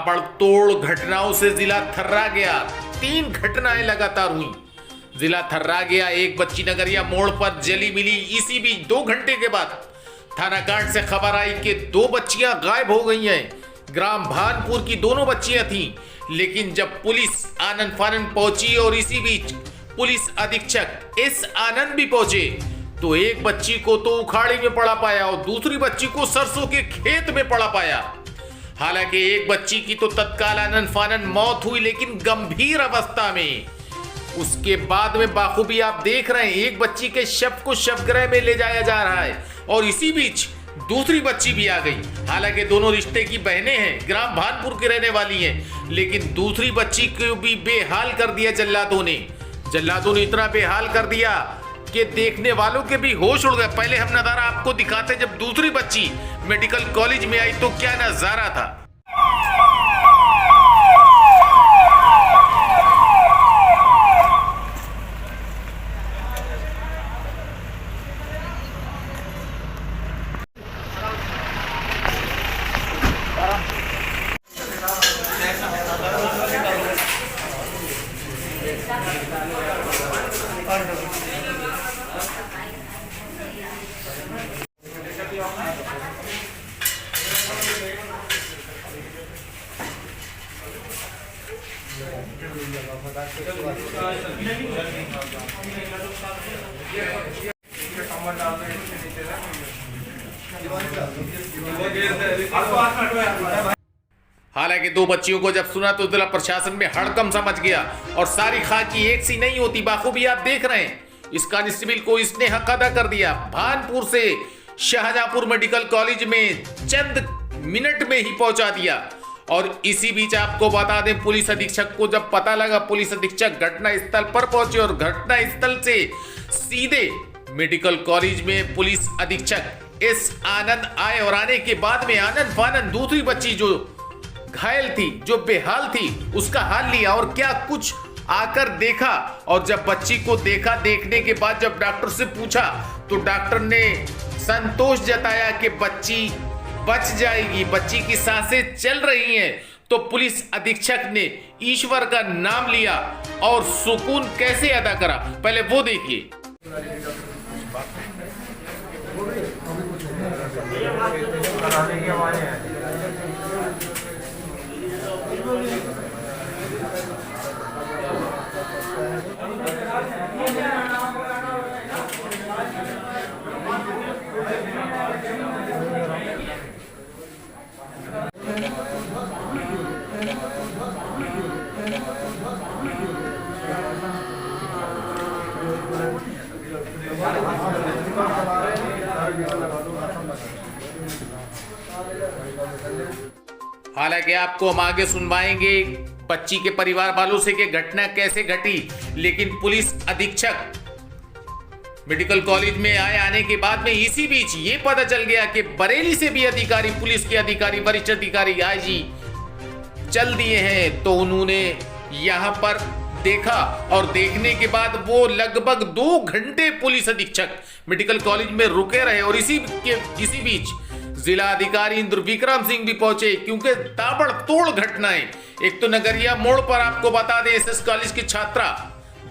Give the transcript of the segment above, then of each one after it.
ताबड़तोड़ घटनाओं से जिला थर्रा गया। 3 घटनाएं लगातार हुई, जिला थर्रा गया। एक बच्ची नगरिया मोड़ पर जली मिली। इसी बीच 2 घंटे के बाद थाना कांड से खबर आई कि 2 बच्चियां गायब हो गई हैं। ग्राम भानपुर की दोनों बच्चियां थीं, लेकिन जब पुलिस आनन फानन पहुंची और इसी बीच पुलिस अधीक्षक एस आनंद भी पहुंचे तो एक बच्ची को तो उखाड़ी में पड़ा पाया और दूसरी बच्ची को सरसों के खेत में पड़ा पाया। हालांकि एक बच्ची की तो तत्काल आनन फानन मौत हुई, लेकिन गंभीर अवस्था में। उसके बाद में बाखूबी आप देख रहे हैं, एक बच्ची के शव को शवगृह में ले जाया जा रहा है और इसी बीच दूसरी बच्ची भी आ गई। हालांकि दोनों रिश्ते की बहनें हैं, ग्राम भानपुर की रहने वाली हैं, लेकिन दूसरी बच्ची को भी बेहाल कर दिया जल्लादों ने। जल्लादों ने इतना बेहाल कर दिया कि देखने वालों के भी होश उड़ गए। पहले हम नजारा आपको दिखाते, जब दूसरी बच्ची मेडिकल कॉलेज में आई तो क्या नजारा था। हालांकि 2 बच्चियों को जब सुना तो जिला प्रशासन में हड़कंप समझ गया और सारी खाकी एक सी नहीं होती। बाखूबी आप देख रहे हैं, इस कांस्टेबल को इसने हक अदा कर दिया। भानपुर से शाहजहांपुर मेडिकल कॉलेज में चंद मिनट में ही पहुंचा दिया। और इसी बीच आपको बता दें, पुलिस अधीक्षक को जब पता लगा, पुलिस अधीक्षक घटना स्थल पर पहुंचे और घटना स्थल से सीधे मेडिकल कॉलेज में पुलिस अधीक्षक एस आनंद आए और आने के बाद में आनंद फानंद दूसरी बच्ची जो घायल थी, जो बेहाल थी, उसका हाल लिया और क्या कुछ आकर देखा। और जब बच्ची को देखा, देखने के बाद जब डॉक्टर से पूछा तो डॉक्टर ने संतोष जताया कि बच्ची बच जाएगी, बच्ची की सांसें चल रही हैं। तो पुलिस अधीक्षक ने ईश्वर का नाम लिया और सुकून कैसे अदा करा, पहले वो देखिए। हालांकि आपको हम आगे सुनवाएंगे बच्ची के परिवार वालों से कि घटना कैसे घटी, लेकिन पुलिस अधीक्षक मेडिकल कॉलेज में आने के बाद में इसी बीच ये पता चल गया कि बरेली से भी अधिकारी, पुलिस के अधिकारी, वरिष्ठ अधिकारी आईजी चल दिए हैं। तो उन्होंने यहां पर देखा और देखने के बाद वो लगभग 2 घंटे पुलिस अधीक्षक मेडिकल कॉलेज में रुके रहे और इसी बीच जिला अधिकारी इंद्र विक्रम सिंह भी पहुंचे, क्योंकि ताबड़तोड़ घटनाएं। एक तो नगरिया मोड़ पर आपको बता दें, एसएस कॉलेज की छात्रा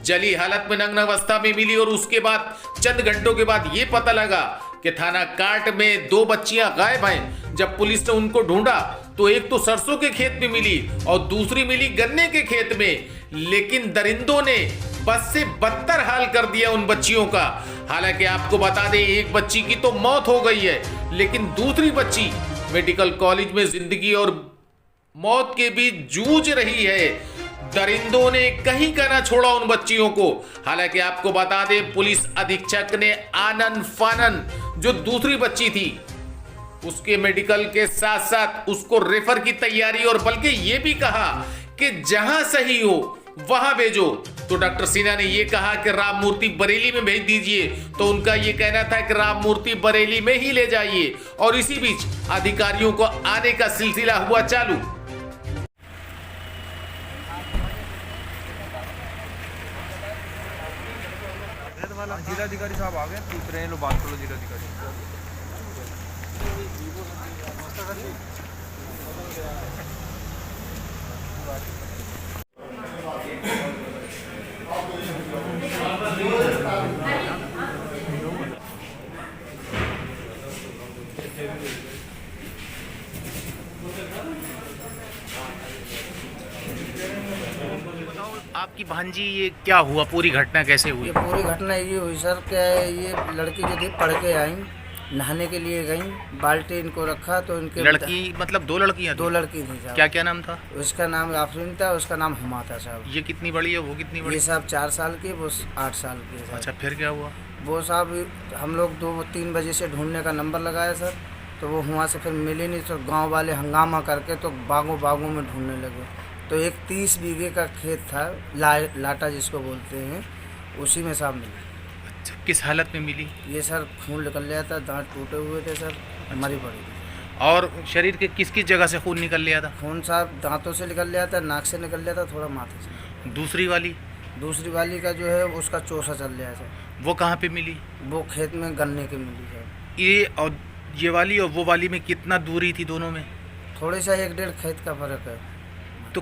जली हालत में नग्न अवस्था में मिली और उसके बाद चंद घंटों के बाद यह पता लगा कि थाना कांट में 2 बच्चियां गायब हैं। जब पुलिस ने उनको ढूंढा तो एक तो सरसों के खेत में मिली और दूसरी मिली गन्ने के खेत में, लेकिन दरिंदों ने बस से बदतर हाल कर दिया उन बच्चियों का। हालांकि आपको बता दें, एक बच्ची की तो मौत हो गई है, लेकिन दूसरी बच्ची मेडिकल कॉलेज में जिंदगी और मौत के बीच जूझ रही है। दरिंदों ने कहीं का ना छोड़ा उन बच्चियों को। हालांकि आपको बता दें, पुलिस अधीक्षक ने आनन फानन जो दूसरी बच्ची थी उसके मेडिकल के साथ साथ उसको रेफर की तैयारी, और बल्कि ये भी कहा कि जहां सही हो वहां भेजो। तो डॉक्टर सिन्हा ने यह कहा कि राम मूर्ति बरेली में भेज दीजिए, तो उनका यह कहना था कि राम मूर्ति बरेली में ही ले जाइए। और इसी बीच अधिकारियों को आने का सिलसिला हुआ चालू। जिलाधिकारी साहब आ गए, पूछ रहे हैं, लो बात करो जिलाधिकारी। आपकी भांजी ये क्या हुआ, पूरी घटना कैसे हुई? ये पूरी घटना ये हुई सर, क्या है, ये लड़की जो थी पढ़ के आई, नहाने के लिए गई, बाल्टी इनको रखा तो इनके लड़की मतलब दो लड़कियां? दो लड़की थी साहब। क्या क्या नाम था? उसका नाम आफरीन था, उसका नाम हुमा था साहब। ये कितनी बड़ी है, वो कितनी बड़ी? ये साहब 4 साल की, वो 8 साल की है साहब। अच्छा, फिर क्या हुआ? वो साहब हम लोग 2-3 बजे से ढूंढने का नंबर लगाया सर, तो वो हुआ से फिर मिले नहीं, तो गांव वाले हंगामा करके तो बागों में ढूंढने लगे। तो एक 30 बीघे का खेत था, लाटा जिसको बोलते हैं, उसी में साहब मिली। अच्छा, किस हालत में मिली? ये सर खून निकल गया था, दांत टूटे हुए थे सर, मरी पड़ी थी। और शरीर के किस किस जगह से खून निकल लिया था? खून साहब दांतों से निकल लिया था, नाक से निकल लिया था, थोड़ा माथे से। दूसरी वाली का जो है उसका चोसा चल रहा है। वो कहाँ पे मिली? वो खेत में गन्ने की मिली सर। ये वाली और वो वाली में कितना दूरी थी दोनों में? थोड़े सा 1-1.5 खेत का फर्क है। तो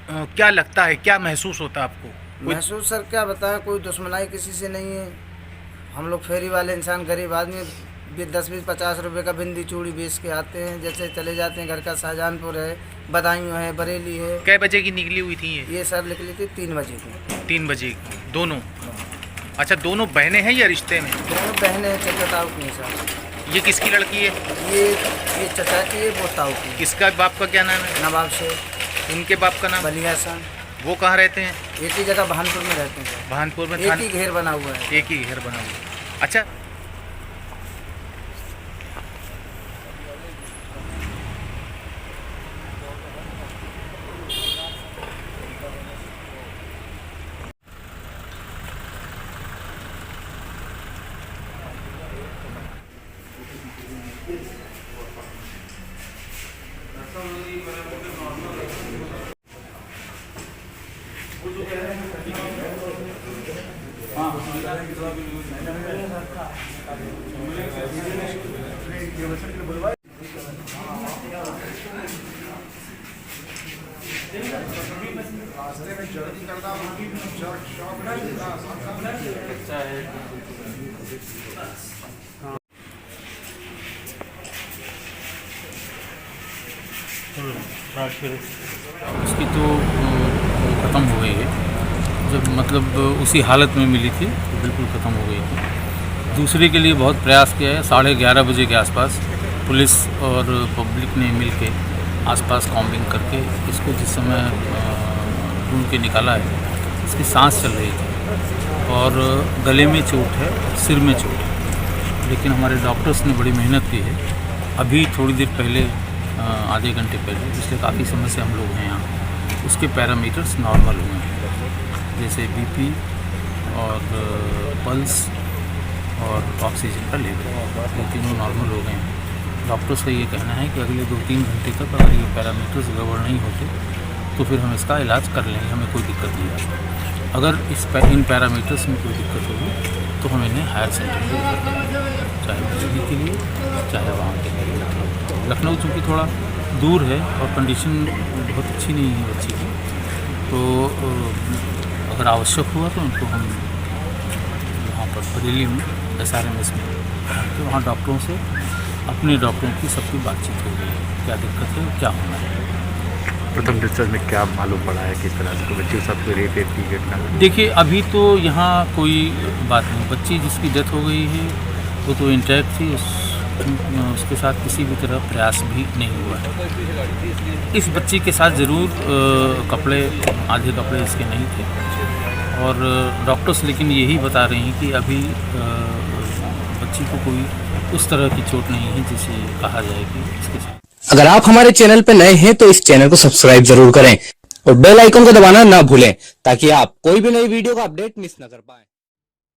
क्या लगता है, क्या महसूस होता है आपको? महसूस सर क्या बताएं, कोई दुश्मनाई किसी से नहीं है। हम लोग फेरी वाले इंसान, गरीब आदमी, 10-20-50 रुपए का बिंदी चूड़ी बेच के आते हैं, जैसे चले जाते हैं। घर का शाहजहानपुर है, बदायूं है, बरेली है। कै बजे की निकली हुई थी ये सर निकली थी 3 बजे की। 3 बजे दोनों? अच्छा, दोनों बहनें हैं या रिश्ते में? दोनों बहनें हैं, चचा ताऊ की हैं सर। ये किसकी लड़की है? ये चचा की है, वो ताऊ की। किसका बाप का क्या नाम है? नवाब शेख। उनके बाप का नाम? बलिया सन। वो कहाँ रहते हैं? एक ही जगह भानपुर में रहते हैं सर। भानपुर में? एक ही घेर बना हुआ है। एक ही घर बना हुआ। अच्छा, उसकी तो ख़त्म हो गई है। जब मतलब उसी हालत में मिली थी तो बिल्कुल ख़त्म हो गई थी। दूसरे के लिए बहुत प्रयास किया है। 11:30 बजे के आसपास पुलिस और पब्लिक ने मिल के आसपास कॉम्बिंग करके इसको जिस समय ढूंढ के निकाला है, इसकी सांस चल रही थी और गले में चोट है, सिर में चोट है। लेकिन हमारे डॉक्टर्स ने बड़ी मेहनत की है। अभी थोड़ी देर पहले, आधे घंटे पहले, पिछले काफ़ी समय से हम लोग हैं यहाँ, उसके पैरामीटर्स नॉर्मल हुए हैं, जैसे बीपी और पल्स और ऑक्सीजन का लेवल, ये तीनों नॉर्मल हो गए हैं। डॉक्टर्स का ये कहना है कि अगले 2-3 घंटे तक अगर ये पैरामीटर्स गड़बड़ नहीं होते तो फिर हम इसका इलाज कर लेंगे, हमें कोई दिक्कत नहीं आती। अगर इन पैरामीटर्स में कोई दिक्कत होगी तो हम इन्हें हायर सेंटर पर रेफर करेंगे, चाहे दिल्ली के लिए चाहे वहाँ के लिए। लखनऊ चूँकि थोड़ा दूर है और कंडीशन बहुत अच्छी नहीं है बच्ची की, तो अगर आवश्यक हुआ तो उनको हम वहाँ पर बरेली में SRMS में तो वहाँ डॉक्टरों से, अपने डॉक्टरों की सबकी बातचीत हो गई है, क्या दिक्कत है, क्या होना है। प्रथम डिस्चार्ज में क्या मालूम पड़ा है, किस तरह से कोई बच्चे के साथ कोई रेप की घटना? देखिए, अभी तो यहाँ कोई बात नहीं। बच्ची जिसकी डेथ हो गई है वो तो इंटैक्ट थी, उसके साथ किसी भी तरह प्रयास भी नहीं हुआ है। इस बच्ची के साथ ज़रूर कपड़े, आधे कपड़े इसके नहीं थे और डॉक्टर्स लेकिन यही बता रहे हैं कि अभी बच्ची को कोई उस तरह की चोट नहीं है जिसे कहा जाए कि इसके साथ। अगर आप हमारे चैनल पर नए हैं तो इस चैनल को सब्सक्राइब जरूर करें और बेल आइकन को दबाना ना भूलें ताकि आप कोई भी नई वीडियो का अपडेट मिस न कर पाएं।